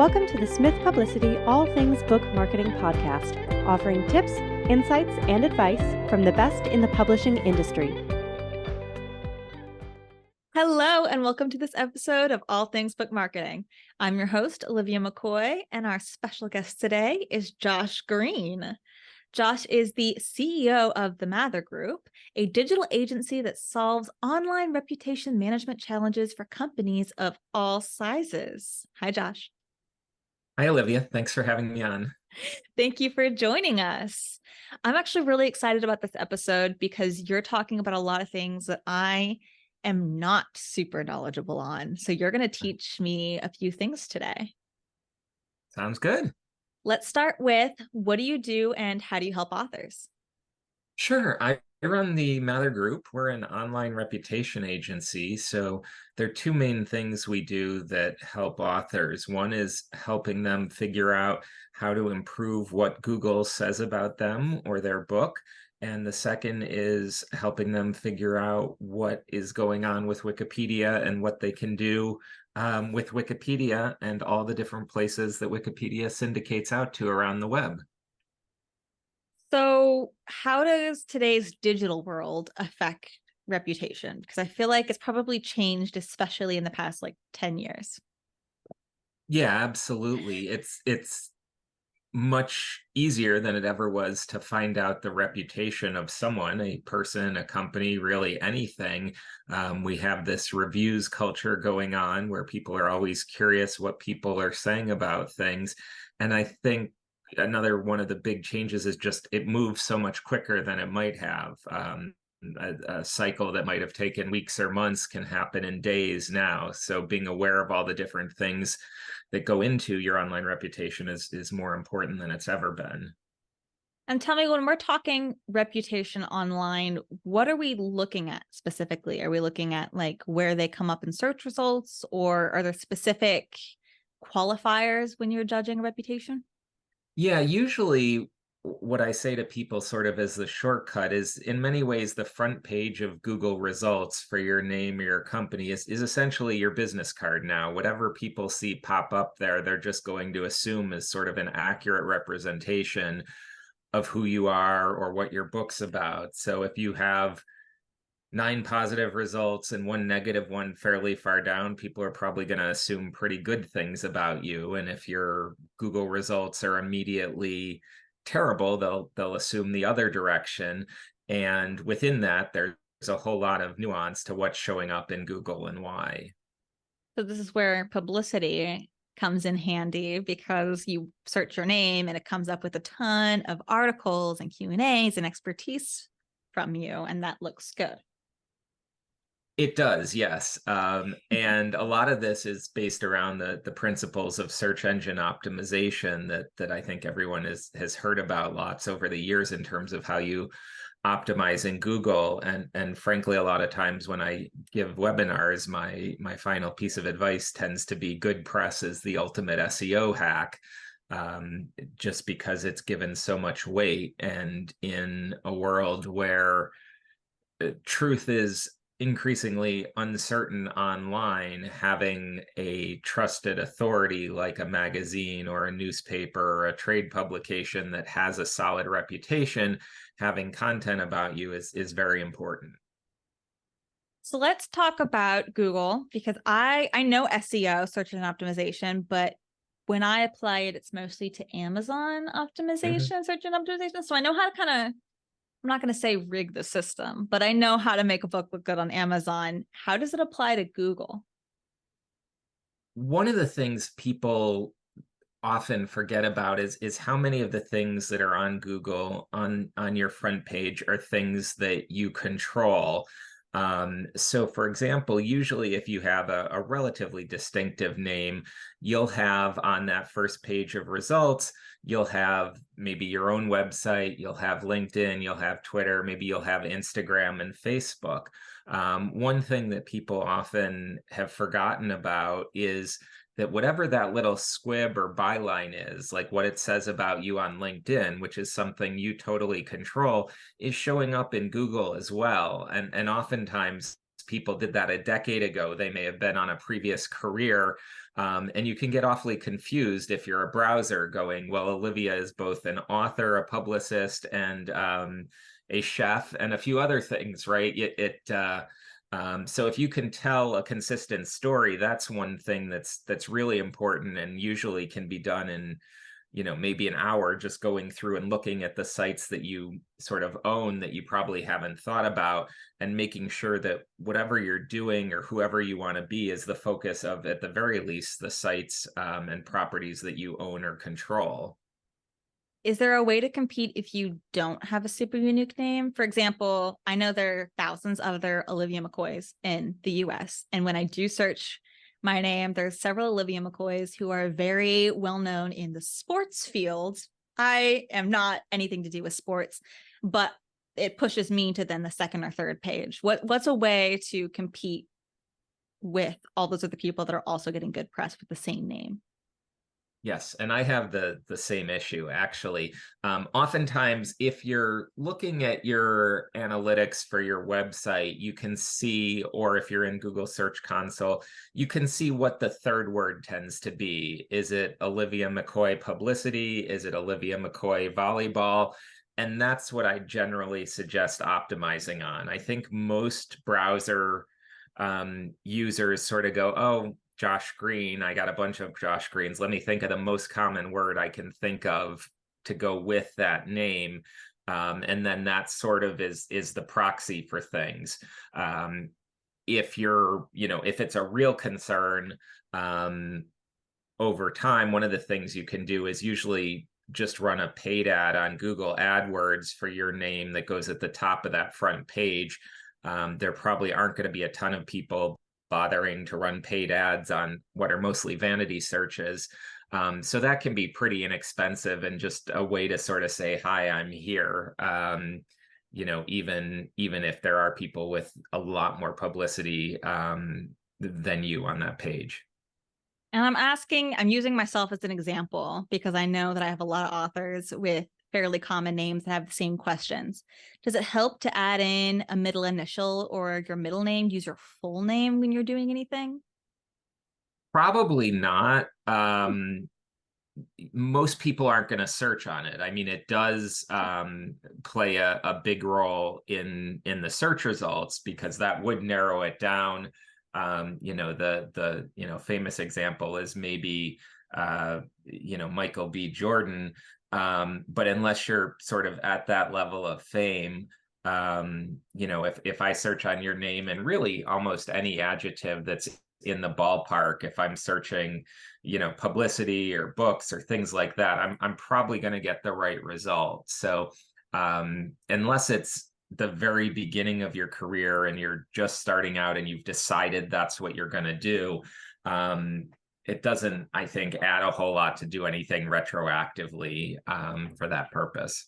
Welcome to the Smith Publicity All Things Book Marketing Podcast, offering tips, insights, and advice from the best in the publishing industry. Hello, and welcome to this episode of All Things Book Marketing. I'm your host, Olivia McCoy, and our special guest today is Josh Greene. Josh is the CEO of the Mather Group, a digital agency that solves online reputation management challenges for companies of all sizes. Hi, Josh. Hi, Olivia. Thanks for having me on. Thank you for joining us. I'm actually really excited about this episode because you're talking about a lot of things that I am not super knowledgeable on. So you're going to teach me a few things today. Sounds good. Let's start with, what do you do and how do you help authors? Sure. I run the Mather Group. We're an online reputation agency. So there are two main things we do that help authors. One is helping them figure out how to improve what Google says about them or their book. And the second is helping them figure out what is going on with Wikipedia and what they can do with Wikipedia and all the different places that Wikipedia syndicates out to around the web. So how does today's digital world affect reputation? Because I feel like it's probably changed, especially in the past 10 years. Yeah, absolutely. It's much easier than it ever was to find out the reputation of someone, a person, a company, really anything. We have this reviews culture going on where people are always curious what people are saying about things. And I think another one of the big changes is just it moves so much quicker than it might have. A cycle that might have taken weeks or months can happen in days now. So being aware of all the different things that go into your online reputation is more important than it's ever been. And tell me, when we're talking reputation online, what are we looking at specifically? Are we looking at where they come up in search results, or are there specific qualifiers when you're judging a reputation? Yeah, usually what I say to people sort of as the shortcut is, in many ways, the front page of Google results for your name or your company is essentially your business card now. Whatever people see pop up there, they're just going to assume is sort of an accurate representation of who you are or what your book's about. So if you have 9 positive results and 1 negative one fairly far down, people are probably going to assume pretty good things about you. And if your Google results are immediately terrible, they'll assume the other direction. And within that, there's a whole lot of nuance to what's showing up in Google and why. So this is where publicity comes in handy, because you search your name and it comes up with a ton of articles and Q&As and expertise from you, and that looks good. It does, yes. And a lot of this is based around the principles of search engine optimization that I think everyone has heard about lots over the years in terms of how you optimize in Google. And frankly, a lot of times when I give webinars, my final piece of advice tends to be good press is the ultimate SEO hack, just because it's given so much weight. And in a world where truth is increasingly uncertain online, having a trusted authority like a magazine or a newspaper or a trade publication that has a solid reputation, having content about you is very important. So let's talk about Google, because I know SEO, search engine optimization, but when I apply it, it's mostly to Amazon optimization, search engine optimization. So I know how to I'm not going to say rig the system, but I know how to make a book look good on Amazon. How does it apply to Google? One of the things people often forget about is how many of the things that are on Google on your front page are things that you control. So for example, usually if you have a relatively distinctive name, you'll have on that first page of results, you'll have maybe your own website, you'll have LinkedIn, you'll have Twitter, maybe you'll have Instagram and Facebook. One thing that people often have forgotten about is that whatever that little squib or byline is, like what it says about you on LinkedIn, which is something you totally control, is showing up in Google as well. And oftentimes people did that a decade ago. They may have been on a previous career And you can get awfully confused if you're a browser going, well, Olivia is both an author, a publicist, and a chef, and a few other things, right? So if you can tell a consistent story, that's one thing that's really important, and usually can be done in, maybe an hour, just going through and looking at the sites that you sort of own that you probably haven't thought about, and making sure that whatever you're doing or whoever you want to be is the focus of, at the very least, the sites and properties that you own or control. Is there a way to compete if you don't have a super unique name? For example, I know there are thousands of other Olivia McCoys in the US. And when I do search my name, there's several Olivia McCoys who are very well known in the sports field. I am not anything to do with sports, but it pushes me to then the second or third page. What's a way to compete with all those other people that are also getting good press with the same name? Yes, and I have the same issue actually. Oftentimes, if you're looking at your analytics for your website, you can see, or if you're in Google Search Console, you can see what the third word tends to be. Is it Olivia McCoy publicity? Is it Olivia McCoy volleyball? And that's what I generally suggest optimizing on. I think most browser users sort of go, oh, Josh Greene, I got a bunch of Josh Greenes. Let me think of the most common word I can think of to go with that name. And then that sort of is the proxy for things. If if it's a real concern, over time, one of the things you can do is usually just run a paid ad on Google AdWords for your name that goes at the top of that front page. There probably aren't going to be a ton of people bothering to run paid ads on what are mostly vanity searches. So that can be pretty inexpensive, and just a way to sort of say, hi, I'm here. Even if there are people with a lot more publicity than you on that page. And I'm using myself as an example because I know that I have a lot of authors with fairly common names that have the same questions. Does it help to add in a middle initial or your middle name, use your full name when you're doing anything? Probably not. Most people aren't going to search on it. I mean, it does play a big role in the search results, because that would narrow it down. The famous example is maybe Michael B. Jordan. But unless you're sort of at that level of fame, if I search on your name, and really almost any adjective that's in the ballpark, if I'm searching, publicity or books or things like that, I'm probably going to get the right result. So unless it's the very beginning of your career and you're just starting out and you've decided that's what you're going to do, it doesn't, I think, add a whole lot to do anything retroactively for that purpose.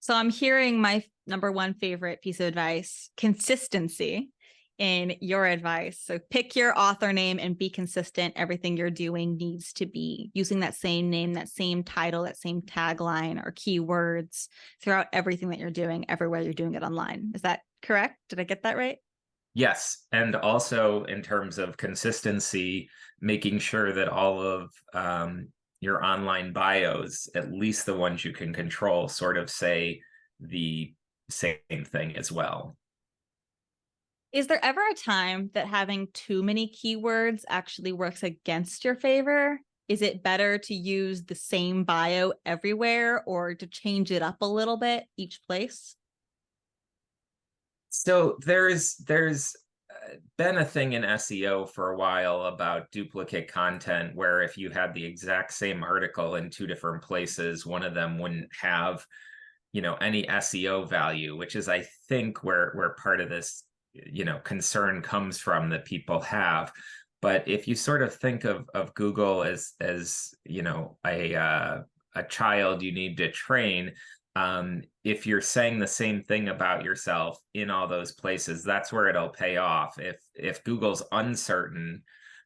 So I'm hearing my number one favorite piece of advice, consistency, in your advice. So pick your author name and be consistent. Everything you're doing needs to be using that same name, that same title, that same tagline or keywords throughout everything that you're doing, everywhere you're doing it online. Is that correct? Did I get that right? Yes. And also, in terms of consistency, making sure that all of your online bios, at least the ones you can control, sort of say the same thing as well. Is there ever a time that having too many keywords actually works against your favor? Is it better to use the same bio everywhere, or to change it up a little bit each place? So there's been a thing in SEO for a while about duplicate content, where if you had the exact same article in two different places, one of them wouldn't have, any SEO value, which is, I think, where part of this, concern comes from that people have. But if you sort of think of Google as a child you need to train, if you're saying the same thing about yourself in all those places, that's where it'll pay off. If Google's uncertain,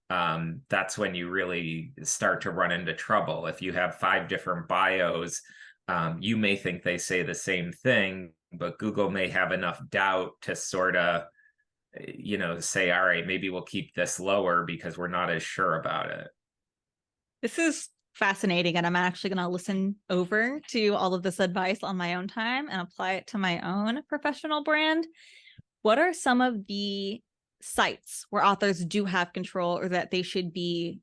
that's when you really start to run into trouble. If you have 5 different bios, you may think they say the same thing, but Google may have enough doubt to sort of, say, all right, maybe we'll keep this lower because we're not as sure about it. This is fascinating, and I'm actually going to listen over to all of this advice on my own time and apply it to my own professional brand. What are some of the sites where authors do have control, or that they should be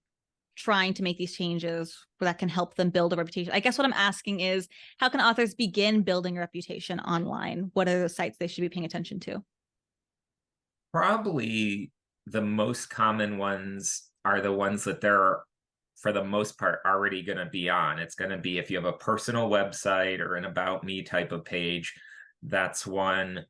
trying to make these changes that can help them build a reputation? I guess what I'm asking is, how can authors begin building a reputation online? What are the sites they should be paying attention to? Probably the most common ones are the ones that they're, for the most part, already going to be on. It's going to be if you have a personal website or an About Me type of page, that's one.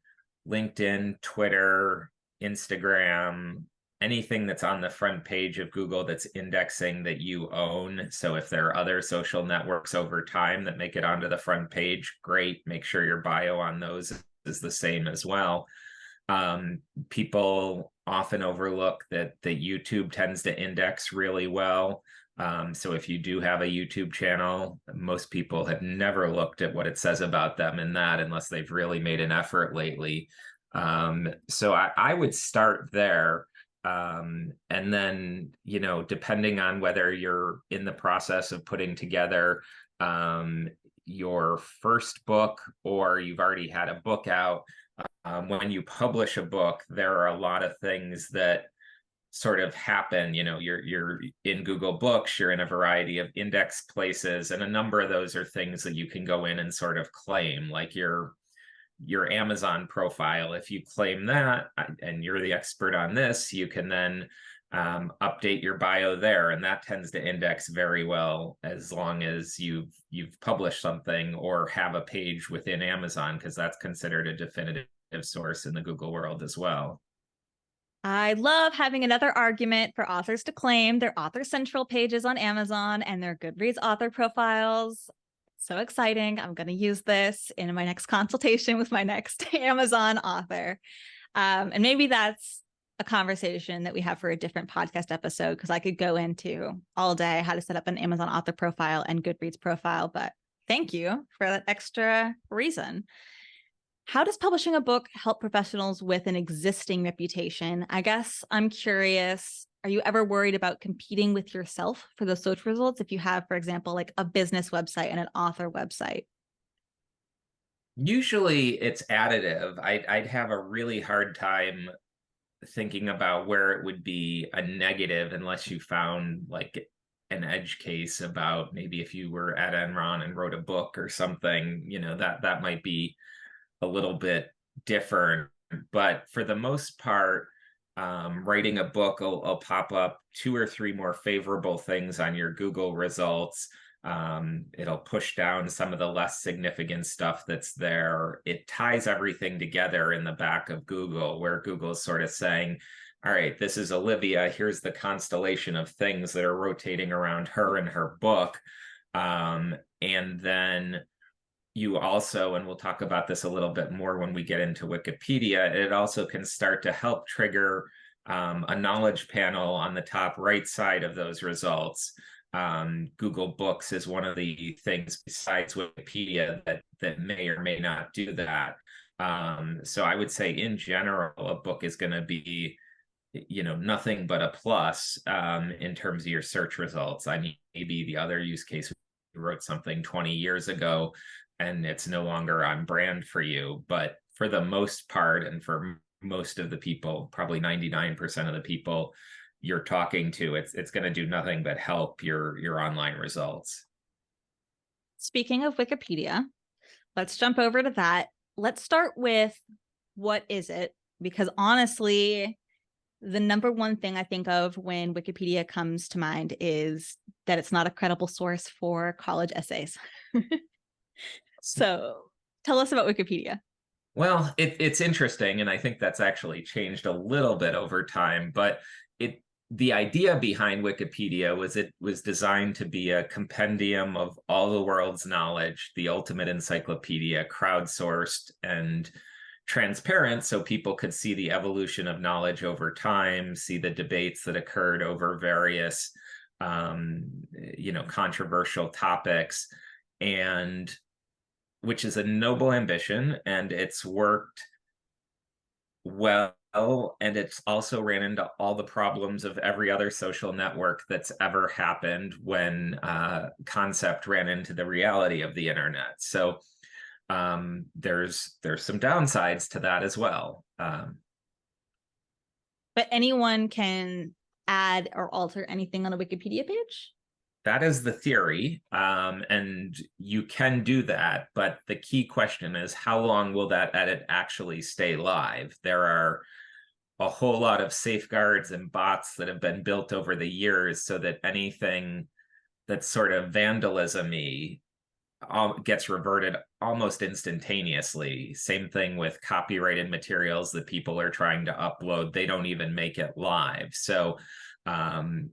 LinkedIn, Twitter, Instagram, anything that's on the front page of Google that's indexing that you own. So if there are other social networks over time that make it onto the front page, great. Make sure your bio on those is the same as well. People often overlook that YouTube tends to index really well. So if you do have a YouTube channel, most people have never looked at what it says about them in that unless they've really made an effort lately. So I would start there. And then, depending on whether you're in the process of putting together your first book or you've already had a book out, when you publish a book, there are a lot of things that sort of happen. You're in Google Books, you're in a variety of index places, and a number of those are things that you can go in and sort of claim, like your Amazon profile. If you claim that and you're the expert on this, you can then update your bio there, and that tends to index very well as long as you've published something or have a page within Amazon, because that's considered a definitive source in the Google world as well. I love having another argument for authors to claim their author central pages on Amazon and their Goodreads author profiles. So exciting. I'm going to use this in my next consultation with my next Amazon author. And maybe that's a conversation that we have for a different podcast episode, because I could go into all day how to set up an Amazon author profile and Goodreads profile. But thank you for that extra reason. How does publishing a book help professionals with an existing reputation? I guess I'm curious, are you ever worried about competing with yourself for those search results if you have, for example, like a business website and an author website? Usually it's additive. I'd have a really hard time thinking about where it would be a negative unless you found like an edge case about maybe if you were at Enron and wrote a book or something, that might be a little bit different. But for the most part, writing a book will pop up 2 or 3 more favorable things on your Google results. It'll push down some of the less significant stuff that's there. It ties everything together in the back of Google, where Google's sort of saying, all right, this is Olivia. Here's the constellation of things that are rotating around her and her book. And then you also, and we'll talk about this a little bit more when we get into Wikipedia, it also can start to help trigger a knowledge panel on the top right side of those results. Google Books is one of the things besides Wikipedia that may or may not do that. So I would say in general, a book is going to be, nothing but a plus in terms of your search results. I mean, maybe the other use case, you wrote something 20 years ago and it's no longer on brand for you. But for the most part, and for most of the people, probably 99% of the people you're talking to, it's going to do nothing but help your online results. Speaking of Wikipedia, let's jump over to that. Let's start with, what is it? Because honestly, the number one thing I think of when Wikipedia comes to mind is that it's not a credible source for college essays. So tell us about Wikipedia. Well, it's interesting, and I think that's actually changed a little bit over time, but the idea behind Wikipedia was it was designed to be a compendium of all the world's knowledge, the ultimate encyclopedia, crowdsourced and transparent, so people could see the evolution of knowledge over time, see the debates that occurred over various, controversial topics, and which is a noble ambition, and it's worked well and it's also ran into all the problems of every other social network that's ever happened when concept ran into the reality of the internet. So there's some downsides to that as well. But anyone can add or alter anything on a Wikipedia page? That is the theory, and you can do that, but the key question is how long will that edit actually stay live? There are a whole lot of safeguards and bots that have been built over the years so that anything that's sort of vandalism-y gets reverted almost instantaneously. Same thing with copyrighted materials that people are trying to upload. They don't even make it live. So, one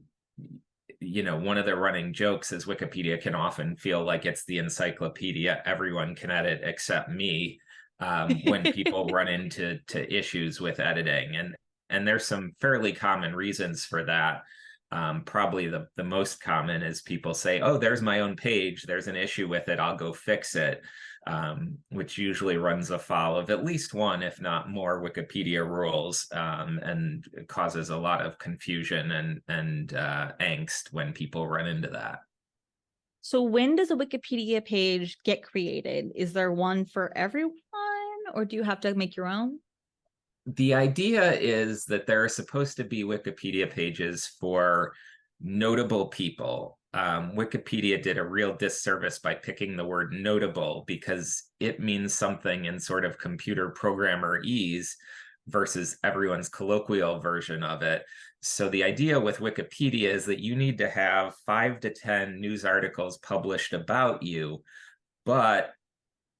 of the running jokes is Wikipedia can often feel like it's the encyclopedia. Everyone can edit except me. When people run into issues with editing, and there's some fairly common reasons for that. Probably the most common is people say, oh, there's my own page, there's an issue with it, I'll go fix it, which usually runs afoul of at least one, if not more, Wikipedia rules, and causes a lot of confusion and angst when people run into that. So when does a Wikipedia page get created? Is there one for everyone, or do you have to make your own? The idea is that there are supposed to be Wikipedia pages for notable people. Wikipedia did a real disservice by picking the word notable because it means something in sort of computer programmer-ese versus everyone's colloquial version of it. So the idea with Wikipedia is that you need to have 5 to 10 news articles published about you, but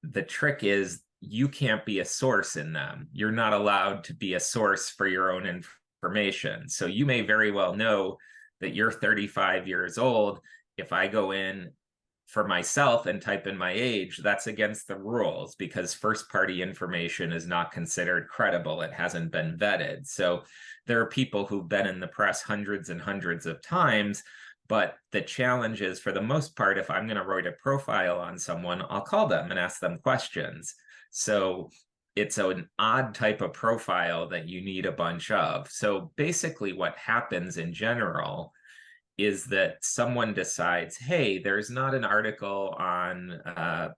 the trick is you can't be a source in them. You're not allowed to be a source for your own information. So you may very well know that you're 35 years old. If I go in for myself and type in my age, that's against the rules because first-party information is not considered credible. It hasn't been vetted. So there are people who've been in the press hundreds and hundreds of times. But the challenge is, for the most part, if I'm going to write a profile on someone, I'll call them and ask them questions. So it's an odd type of profile that you need a bunch of. So basically what happens in general is that someone decides, hey, there's not an article on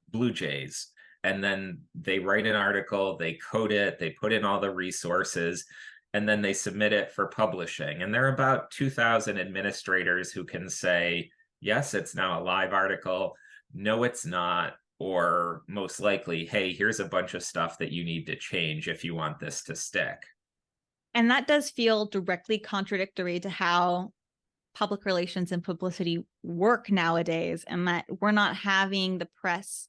Blue Jays. And then they write an article, they code it, they put in all the resources, and then they submit it for publishing. And there are about 2,000 administrators who can say, yes, it's now a live article. No, it's not. Or most likely, hey, here's a bunch of stuff that you need to change if you want this to stick. And that does feel directly contradictory to how public relations and publicity work nowadays, and that we're not having the press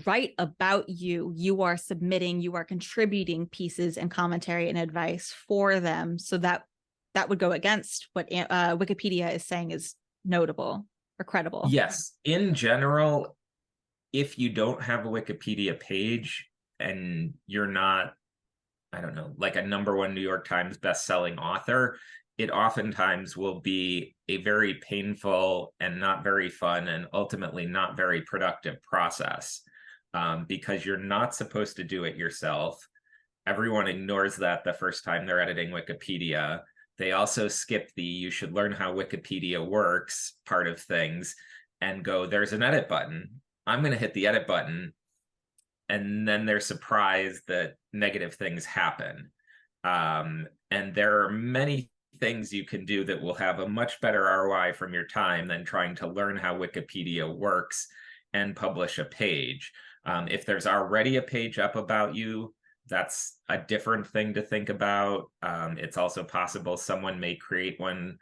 write about you. You are submitting, you are contributing pieces and commentary and advice for them. So that would go against what Wikipedia is saying is notable or credible. Yes, in general, if you don't have a Wikipedia page and you're not, I don't know, like a #1 New York Times bestselling author, it oftentimes will be a very painful and not very fun and ultimately not very productive process, because you're not supposed to do it yourself. Everyone ignores that the first time they're editing Wikipedia. They also skip the you should learn how Wikipedia works part of things and go, there's an edit button. I'm going to hit the edit button. And then they're surprised that negative things happen. And there are many things you can do that will have a much better ROI from your time than trying to learn how Wikipedia works and publish a page. If there's already a page up about you, that's a different thing to think about. It's also possible someone may create one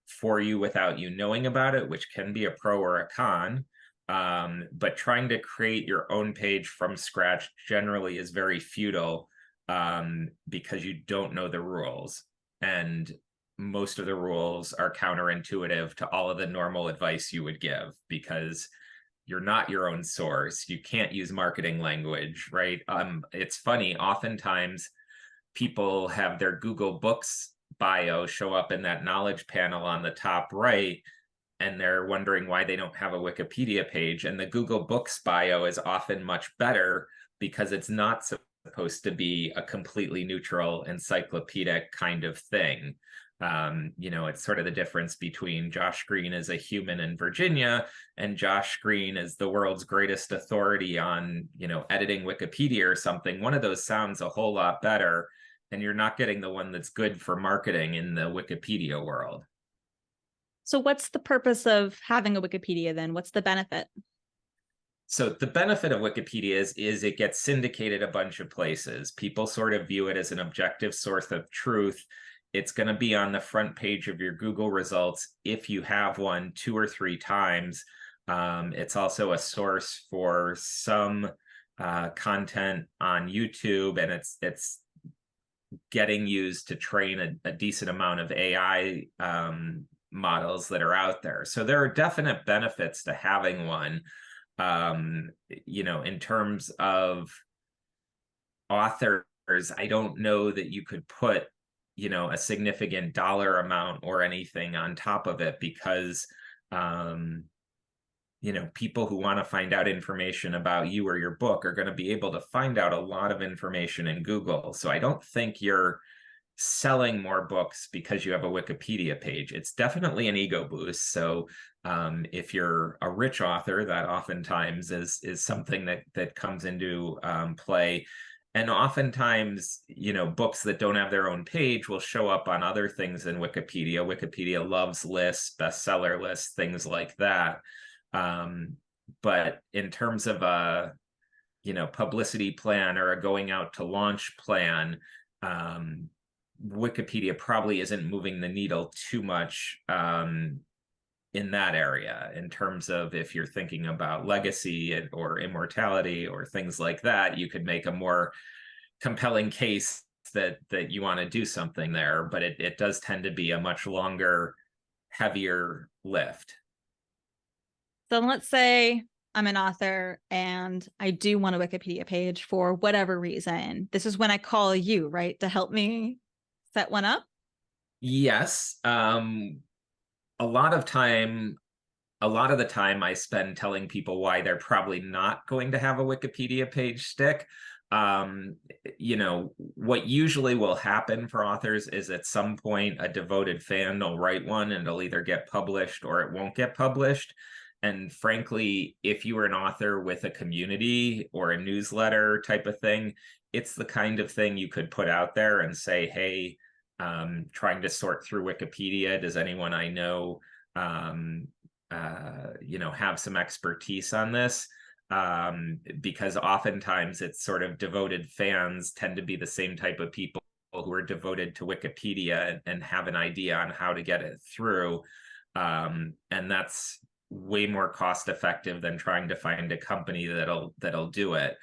for you without you knowing about it, which can be a pro or a con. But trying to create your own page from scratch generally is very futile, because you don't know the rules. And most of the rules are counterintuitive to all of the normal advice you would give, because you're not your own source. You can't use marketing language, right? It's funny, oftentimes people have their Google Books bio show up in that knowledge panel on the top right, and they're wondering why they don't have a Wikipedia page. And the Google Books bio is often much better because it's not supposed to be a completely neutral encyclopedic kind of thing. It's sort of the difference between Josh Greene as a human in Virginia and Josh Greene as the world's greatest authority on, editing Wikipedia or something. One of those sounds a whole lot better, and you're not getting the one that's good for marketing in the Wikipedia world. So what's the purpose of having a Wikipedia then? What's the benefit? So the benefit of Wikipedia is it gets syndicated a bunch of places. People sort of view it as an objective source of truth. It's going to be on the front page of your Google results if you have one 2 or 3 times. It's also a source for some content on YouTube, and it's getting used to train a decent amount of AI models that are out there. So there are definite benefits to having one. In terms of authors, I don't know that you could put, a significant dollar amount or anything on top of it, because, people who want to find out information about you or your book are going to be able to find out a lot of information in Google. So I don't think you're selling more books because you have a Wikipedia page. It's definitely an ego boost. So if you're a rich author, that oftentimes is something that comes into play. And oftentimes, books that don't have their own page will show up on other things than Wikipedia. Wikipedia loves lists, bestseller lists, things like that. But in terms of a, publicity plan or a going out to launch plan, Wikipedia probably isn't moving the needle too much in that area. In terms of, if you're thinking about legacy or immortality or things like that, you could make a more compelling case that you want to do something there, but it does tend to be a much longer, heavier lift. So let's say I'm an author and I do want a Wikipedia page for whatever reason. This is when I call you, right, to help me set one up? Yes. A lot of the time I spend telling people why they're probably not going to have a Wikipedia page stick. What usually will happen for authors is at some point a devoted fan will write one, and it'll either get published or it won't get published. And frankly, if you were an author with a community or a newsletter type of thing, it's the kind of thing you could put out there and say, hey, trying to sort through Wikipedia, does anyone I know have some expertise on this? Because oftentimes it's sort of devoted fans tend to be the same type of people who are devoted to Wikipedia and have an idea on how to get it through. And that's way more cost effective than trying to find a company that'll do it.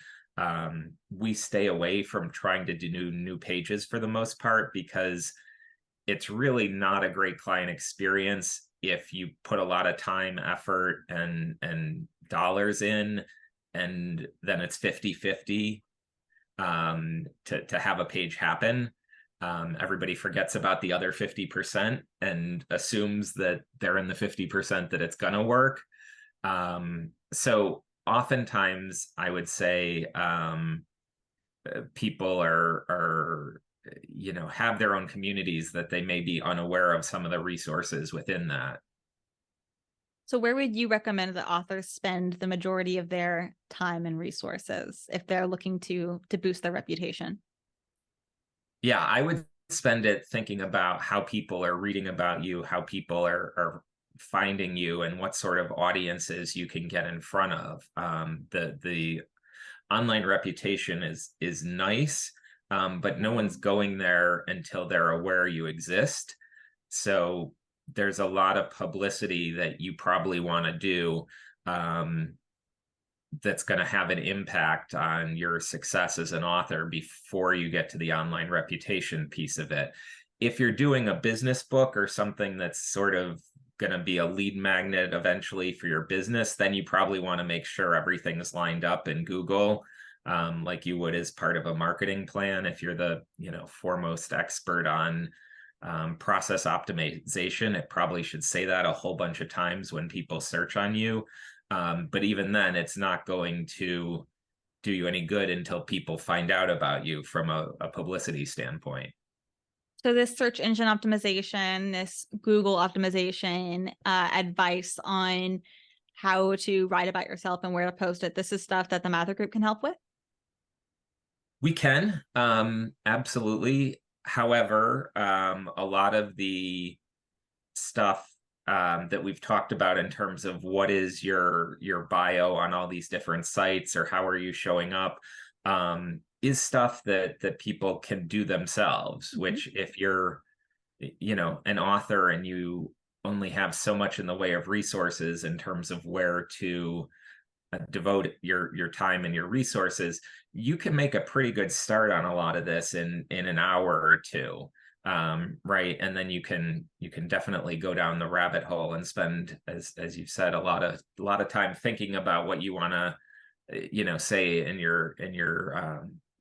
We stay away from trying to do new pages for the most part, because it's really not a great client experience if you put a lot of time, effort, and dollars in, and then it's 50-50 to have a page happen. Everybody forgets about the other 50% and assumes that they're in the 50% that it's going to work. So oftentimes I would say people are have their own communities that they may be unaware of some of the resources within that. So where would you recommend that authors spend the majority of their time and resources if they're looking to boost their reputation? Yeah, I would spend it thinking about how people are reading about you, how people are finding you, and what sort of audiences you can get in front of. The online reputation is nice, but no one's going there until they're aware you exist. So there's a lot of publicity that you probably want to do that's going to have an impact on your success as an author before you get to the online reputation piece of it. If you're doing a business book or something that's sort of going to be a lead magnet eventually for your business, then you probably want to make sure everything's lined up in Google, like you would as part of a marketing plan. If you're the foremost expert on process optimization, it probably should say that a whole bunch of times when people search on you. But even then, it's not going to do you any good until people find out about you from a publicity standpoint. So this search engine optimization, this Google optimization, advice on how to write about yourself and where to post it, this is stuff that the Mather Group can help with? We can, absolutely. However, a lot of the stuff that we've talked about in terms of what is your bio on all these different sites, or how are you showing up, is stuff that people can do themselves. Mm-hmm. Which, if you're, an author and you only have so much in the way of resources in terms of where to devote your time and your resources, you can make a pretty good start on a lot of this in an hour or two. Right. And then you can definitely go down the rabbit hole and spend, as you've said, a lot of time thinking about what you want to, say in your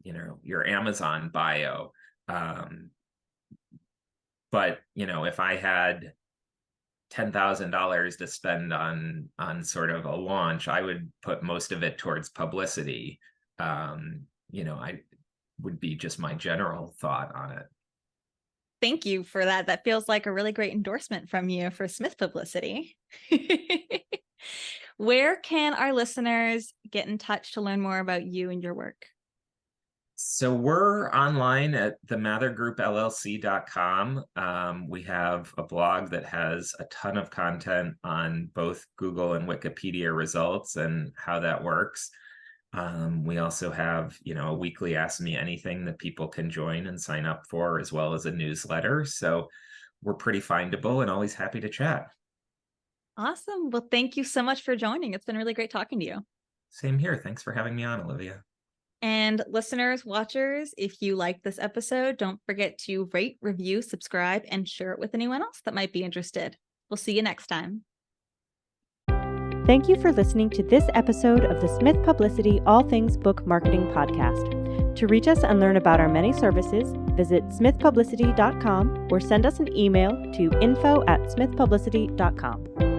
your Amazon bio. But, if I had $10,000 to spend on sort of a launch, I would put most of it towards publicity. I would be just my general thought on it. Thank you for that. That feels like a really great endorsement from you for Smith Publicity. Where can our listeners get in touch to learn more about you and your work? So we're online at themathergroupllc.com. We have a blog that has a ton of content on both Google and Wikipedia results and how that works. We also have, a weekly Ask Me Anything that people can join and sign up for, as well as a newsletter. So we're pretty findable and always happy to chat. Awesome. Well, thank you so much for joining. It's been really great talking to you. Same here. Thanks for having me on, Olivia. And listeners, watchers, if you like this episode, don't forget to rate, review, subscribe, and share it with anyone else that might be interested. We'll see you next time. Thank you for listening to this episode of the Smith Publicity All Things Book Marketing Podcast. To reach us and learn about our many services, visit smithpublicity.com or send us an email to info@smithpublicity.com.